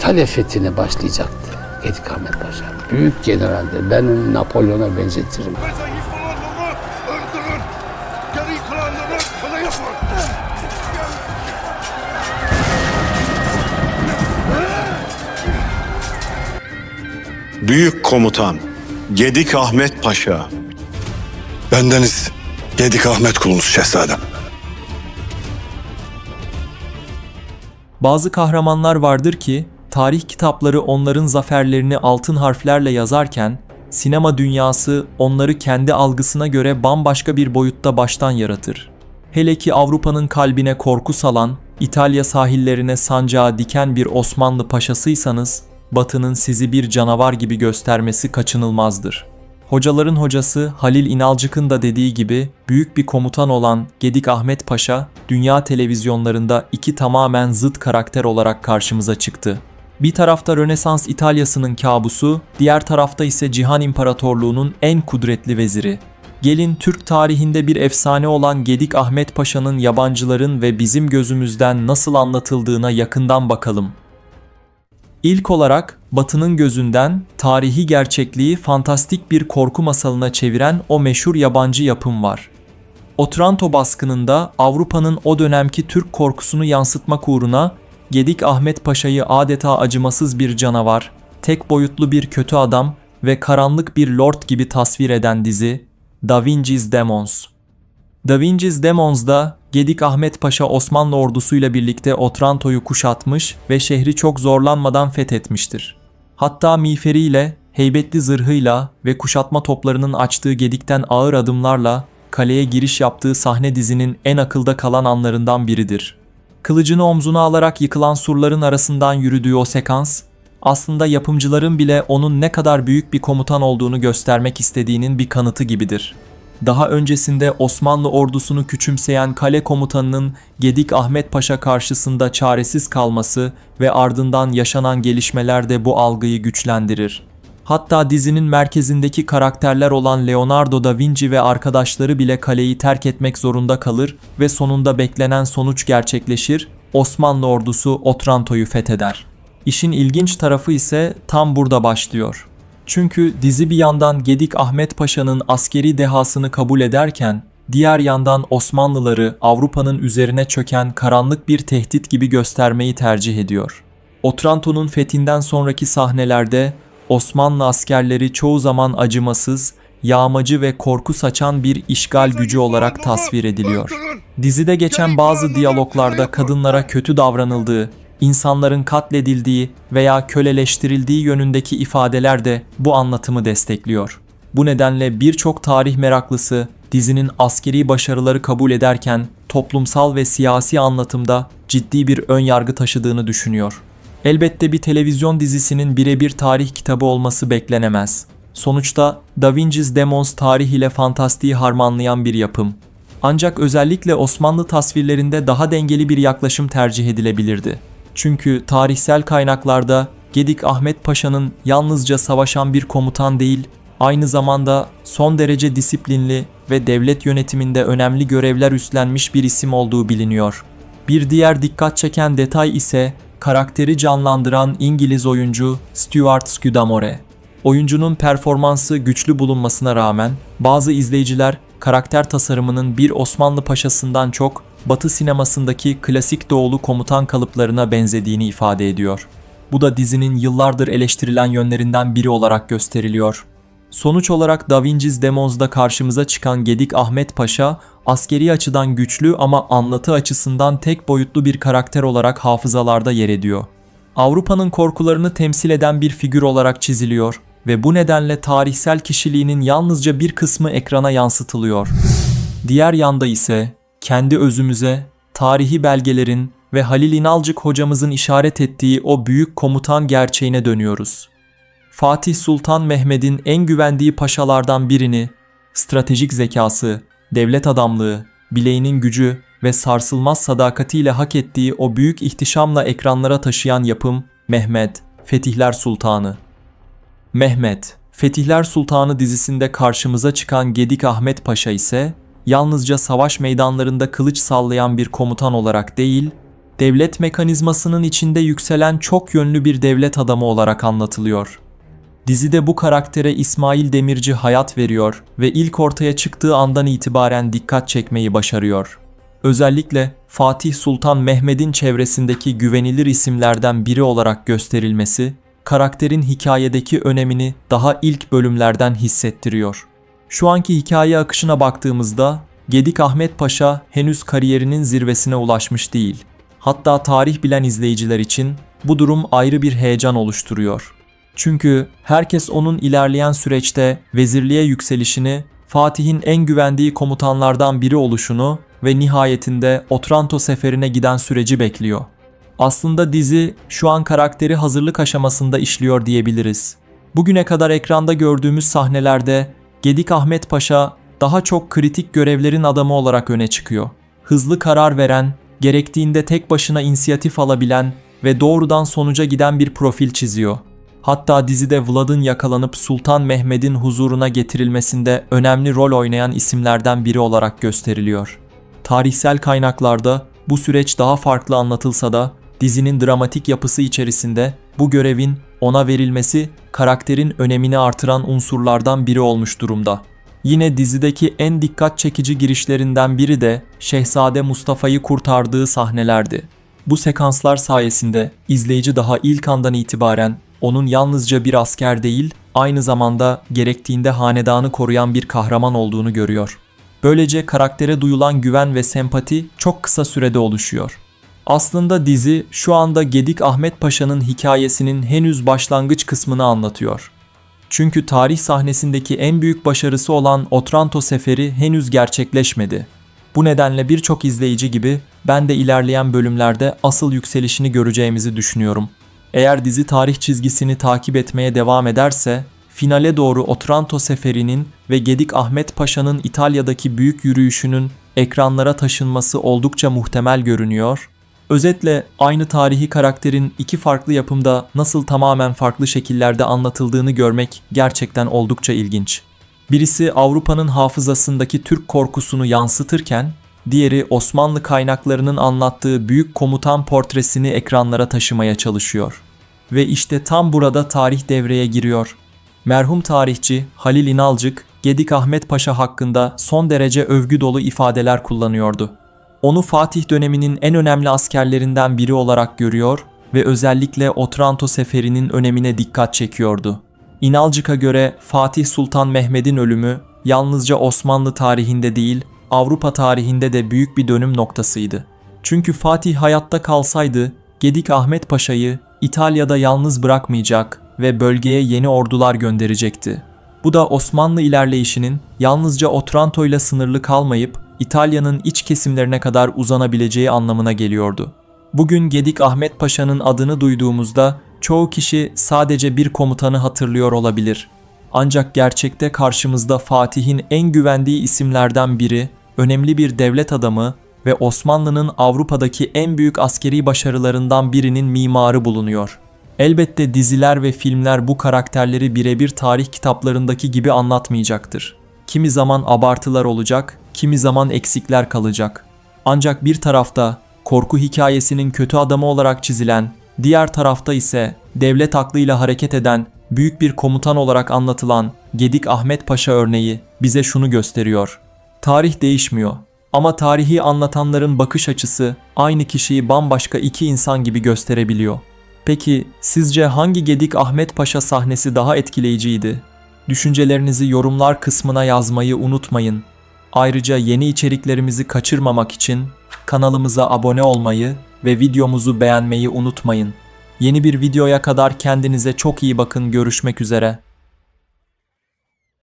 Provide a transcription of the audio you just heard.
kale fethine başlayacaktı Gedik Ahmet Paşa. Büyük generaldir. Ben onu Napolyon'a benzetirim. Zayıf olanları öldürür, geri kalanları köle yapar. Büyük komutan Gedik Ahmet Paşa. Bendeniz Gedik Ahmet kulunuz şehzadem. Bazı kahramanlar vardır ki, tarih kitapları onların zaferlerini altın harflerle yazarken, sinema dünyası onları kendi algısına göre bambaşka bir boyutta baştan yaratır. Hele ki Avrupa'nın kalbine korku salan, İtalya sahillerine sancağı diken bir Osmanlı paşasıysanız, Batı'nın sizi bir canavar gibi göstermesi kaçınılmazdır. Hocaların hocası Halil İnalcık'ın da dediği gibi büyük bir komutan olan Gedik Ahmet Paşa, dünya televizyonlarında iki tamamen zıt karakter olarak karşımıza çıktı. Bir tarafta Rönesans İtalya'sının kabusu, diğer tarafta ise Cihan İmparatorluğu'nun en kudretli veziri. Gelin Türk tarihinde bir efsane olan Gedik Ahmet Paşa'nın yabancıların ve bizim gözümüzden nasıl anlatıldığına yakından bakalım. İlk olarak Batı'nın gözünden tarihi gerçekliği fantastik bir korku masalına çeviren o meşhur yabancı yapım var. Otranto baskınında Avrupa'nın o dönemki Türk korkusunu yansıtmak uğruna Gedik Ahmet Paşa'yı adeta acımasız bir canavar, tek boyutlu bir kötü adam ve karanlık bir lord gibi tasvir eden dizi Da Vinci's Demons. Da Vinci's Demons'da Gedik Ahmet Paşa Osmanlı ordusuyla birlikte Otranto'yu kuşatmış ve şehri çok zorlanmadan fethetmiştir. Hatta miğferiyle, heybetli zırhıyla ve kuşatma toplarının açtığı gedikten ağır adımlarla kaleye giriş yaptığı sahne dizinin en akılda kalan anlarından biridir. Kılıcını omzuna alarak yıkılan surların arasından yürüdüğü o sekans, aslında yapımcıların bile onun ne kadar büyük bir komutan olduğunu göstermek istediğinin bir kanıtı gibidir. Daha öncesinde Osmanlı ordusunu küçümseyen kale komutanının Gedik Ahmet Paşa karşısında çaresiz kalması ve ardından yaşanan gelişmeler de bu algıyı güçlendirir. Hatta dizinin merkezindeki karakterler olan Leonardo da Vinci ve arkadaşları bile kaleyi terk etmek zorunda kalır ve sonunda beklenen sonuç gerçekleşir, Osmanlı ordusu Otranto'yu fetheder. İşin ilginç tarafı ise tam burada başlıyor. Çünkü dizi bir yandan Gedik Ahmet Paşa'nın askeri dehasını kabul ederken, diğer yandan Osmanlıları Avrupa'nın üzerine çöken karanlık bir tehdit gibi göstermeyi tercih ediyor. Otranto'nun fethinden sonraki sahnelerde Osmanlı askerleri çoğu zaman acımasız, yağmacı ve korku saçan bir işgal gücü olarak tasvir ediliyor. Dizide geçen bazı diyaloglarda kadınlara kötü davranıldığı, insanların katledildiği veya köleleştirildiği yönündeki ifadeler de bu anlatımı destekliyor. Bu nedenle birçok tarih meraklısı dizinin askeri başarıları kabul ederken toplumsal ve siyasi anlatımda ciddi bir ön yargı taşıdığını düşünüyor. Elbette bir televizyon dizisinin birebir tarih kitabı olması beklenemez. Sonuçta Da Vinci's Demons tarih ile fantastiği harmanlayan bir yapım. Ancak özellikle Osmanlı tasvirlerinde daha dengeli bir yaklaşım tercih edilebilirdi. Çünkü tarihsel kaynaklarda Gedik Ahmet Paşa'nın yalnızca savaşan bir komutan değil, aynı zamanda son derece disiplinli ve devlet yönetiminde önemli görevler üstlenmiş bir isim olduğu biliniyor. Bir diğer dikkat çeken detay ise karakteri canlandıran İngiliz oyuncu Stuart Scudamore. Oyuncunun performansı güçlü bulunmasına rağmen bazı izleyiciler karakter tasarımının bir Osmanlı paşasından çok Batı sinemasındaki klasik doğulu komutan kalıplarına benzediğini ifade ediyor. Bu da dizinin yıllardır eleştirilen yönlerinden biri olarak gösteriliyor. Sonuç olarak Da Vinci's Demons'da karşımıza çıkan Gedik Ahmet Paşa, askeri açıdan güçlü ama anlatı açısından tek boyutlu bir karakter olarak hafızalarda yer ediyor. Avrupa'nın korkularını temsil eden bir figür olarak çiziliyor ve bu nedenle tarihsel kişiliğinin yalnızca bir kısmı ekrana yansıtılıyor. Diğer yanda ise kendi özümüze, tarihi belgelerin ve Halil İnalcık hocamızın işaret ettiği o büyük komutan gerçeğine dönüyoruz. Fatih Sultan Mehmet'in en güvendiği paşalardan birini, stratejik zekası, devlet adamlığı, bileğinin gücü ve sarsılmaz sadakatiyle hak ettiği o büyük ihtişamla ekranlara taşıyan yapım Mehmet, Fetihler Sultanı. Mehmet, Fetihler Sultanı dizisinde karşımıza çıkan Gedik Ahmet Paşa ise yalnızca savaş meydanlarında kılıç sallayan bir komutan olarak değil, devlet mekanizmasının içinde yükselen çok yönlü bir devlet adamı olarak anlatılıyor. Dizide bu karaktere İsmail Demirci hayat veriyor ve ilk ortaya çıktığı andan itibaren dikkat çekmeyi başarıyor. Özellikle Fatih Sultan Mehmed'in çevresindeki güvenilir isimlerden biri olarak gösterilmesi, karakterin hikayedeki önemini daha ilk bölümlerden hissettiriyor. Şu anki hikaye akışına baktığımızda, Gedik Ahmet Paşa henüz kariyerinin zirvesine ulaşmış değil. Hatta tarih bilen izleyiciler için bu durum ayrı bir heyecan oluşturuyor. Çünkü herkes onun ilerleyen süreçte vezirliğe yükselişini, Fatih'in en güvendiği komutanlardan biri oluşunu ve nihayetinde Otranto seferine giden süreci bekliyor. Aslında dizi şu an karakteri hazırlık aşamasında işliyor diyebiliriz. Bugüne kadar ekranda gördüğümüz sahnelerde Gedik Ahmet Paşa daha çok kritik görevlerin adamı olarak öne çıkıyor. Hızlı karar veren, gerektiğinde tek başına inisiyatif alabilen ve doğrudan sonuca giden bir profil çiziyor. Hatta dizide Vlad'ın yakalanıp Sultan Mehmed'in huzuruna getirilmesinde önemli rol oynayan isimlerden biri olarak gösteriliyor. Tarihsel kaynaklarda bu süreç daha farklı anlatılsa da dizinin dramatik yapısı içerisinde bu görevin ona verilmesi karakterin önemini artıran unsurlardan biri olmuş durumda. Yine dizideki en dikkat çekici girişlerinden biri de Şehzade Mustafa'yı kurtardığı sahnelerdi. Bu sekanslar sayesinde izleyici daha ilk andan itibaren onun yalnızca bir asker değil, aynı zamanda gerektiğinde hanedanı koruyan bir kahraman olduğunu görüyor. Böylece karaktere duyulan güven ve sempati çok kısa sürede oluşuyor. Aslında dizi şu anda Gedik Ahmet Paşa'nın hikayesinin henüz başlangıç kısmını anlatıyor. Çünkü tarih sahnesindeki en büyük başarısı olan Otranto Seferi henüz gerçekleşmedi. Bu nedenle birçok izleyici gibi ben de ilerleyen bölümlerde asıl yükselişini göreceğimizi düşünüyorum. Eğer dizi tarih çizgisini takip etmeye devam ederse, finale doğru Otranto Seferi'nin ve Gedik Ahmet Paşa'nın İtalya'daki büyük yürüyüşünün ekranlara taşınması oldukça muhtemel görünüyor. Özetle aynı tarihi karakterin iki farklı yapımda nasıl tamamen farklı şekillerde anlatıldığını görmek gerçekten oldukça ilginç. Birisi Avrupa'nın hafızasındaki Türk korkusunu yansıtırken, diğeri Osmanlı kaynaklarının anlattığı büyük komutan portresini ekranlara taşımaya çalışıyor. Ve işte tam burada tarih devreye giriyor. Merhum tarihçi Halil İnalcık, Gedik Ahmet Paşa hakkında son derece övgü dolu ifadeler kullanıyordu. Onu Fatih döneminin en önemli askerlerinden biri olarak görüyor ve özellikle Otranto Seferi'nin önemine dikkat çekiyordu. İnalcık'a göre Fatih Sultan Mehmed'in ölümü yalnızca Osmanlı tarihinde değil, Avrupa tarihinde de büyük bir dönüm noktasıydı. Çünkü Fatih hayatta kalsaydı, Gedik Ahmet Paşa'yı İtalya'da yalnız bırakmayacak ve bölgeye yeni ordular gönderecekti. Bu da Osmanlı ilerleyişinin yalnızca Otranto ile sınırlı kalmayıp İtalya'nın iç kesimlerine kadar uzanabileceği anlamına geliyordu. Bugün Gedik Ahmet Paşa'nın adını duyduğumuzda çoğu kişi sadece bir komutanı hatırlıyor olabilir. Ancak gerçekte karşımızda Fatih'in en güvendiği isimlerden biri, önemli bir devlet adamı ve Osmanlı'nın Avrupa'daki en büyük askeri başarılarından birinin mimarı bulunuyor. Elbette diziler ve filmler bu karakterleri birebir tarih kitaplarındaki gibi anlatmayacaktır. Kimi zaman abartılar olacak, kimi zaman eksikler kalacak. Ancak bir tarafta korku hikayesinin kötü adamı olarak çizilen, diğer tarafta ise devlet aklıyla hareket eden büyük bir komutan olarak anlatılan Gedik Ahmet Paşa örneği bize şunu gösteriyor. Tarih değişmiyor ama tarihi anlatanların bakış açısı aynı kişiyi bambaşka iki insan gibi gösterebiliyor. Peki sizce hangi Gedik Ahmet Paşa sahnesi daha etkileyiciydi? Düşüncelerinizi yorumlar kısmına yazmayı unutmayın. Ayrıca yeni içeriklerimizi kaçırmamak için kanalımıza abone olmayı ve videomuzu beğenmeyi unutmayın. Yeni bir videoya kadar kendinize çok iyi bakın. Görüşmek üzere.